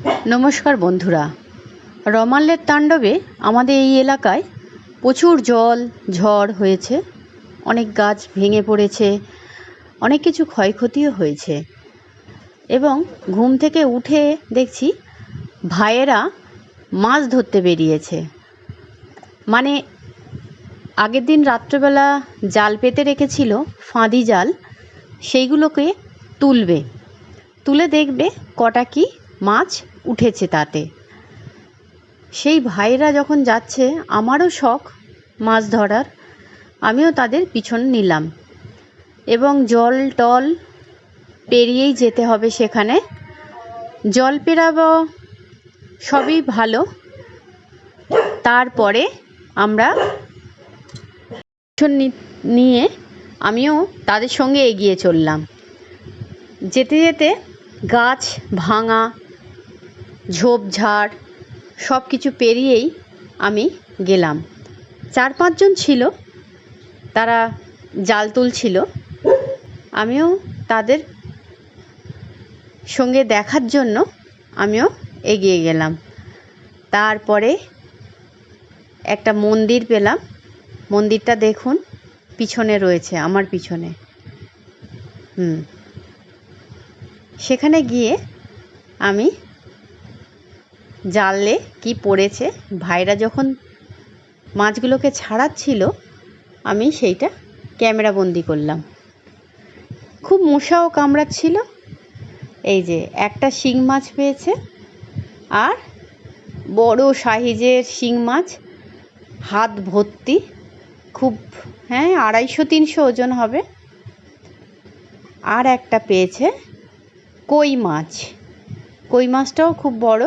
নমস্কার বন্ধুরা, রমালের তাণ্ডবে আমাদের এই এলাকায় প্রচুর জল ঝড় হয়েছে। অনেক গাছ ভেঙে পড়েছে, অনেক কিছু ক্ষয়ক্ষতিও হয়েছে। এবং ঘুম থেকে উঠে দেখছি ভাইয়েরা মাছ ধরতে বেরিয়েছে। মানে আগের দিন রাত্রেবেলা জাল পেতে রেখেছিল, ফাঁদি জাল, সেইগুলোকে তুলে দেখবে কটা কি মাছ উঠেছে তাতে। সেই ভাইরা যখন যাচ্ছে, আমারও শখ মাছ ধরার, আমিও তাদের পিছন নিলাম। এবং জল টল পেরিয়েই যেতে হবে সেখানে। জল পেরাবো সবই ভালো, তারপরে আমরা পিছন নিয়ে আমিও তাদের সঙ্গে এগিয়ে চললাম। যেতে যেতে গাছ ভাঙা, ঝোপঝাড় সব কিছু পেরিয়েই আমি গেলাম। 4-5 জন ছিল, তারা জাল তুলছিল। আমিও তাদের সঙ্গে দেখার জন্য আমিও এগিয়ে গেলাম। তারপরে একটা মন্দির পেলাম। মন্দিরটা দেখুন, পিছনে রয়েছে, আমার পিছনে। সেখানে গিয়ে আমি জালে কি পড়েছে, ভাইরা যখন মাছগুলোকে ছাড়াচ্ছিল, আমি সেইটা ক্যামেরা বন্দি করলাম। খুব মশাও কামড়াচ্ছিল। এই যে একটা শিং মাছ পেয়েছে, আর বড় সাইজের শিং মাছ, হাত ভর্তি, খুব 250-300 ওজন হবে। আর একটা পেয়েছে কই মাছ। কই মাছটাও খুব বড়,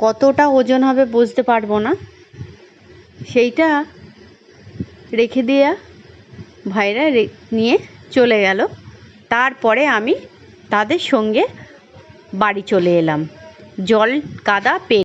কতটা ওজন হবে বুঝতে পারবো না। সেইটা রেখে দেয়া ভাইরা নিয়ে চলে গেল। তারপরে আমি তাদের সঙ্গে বাড়ি চলে এলাম, জল কাদা পেয়ে।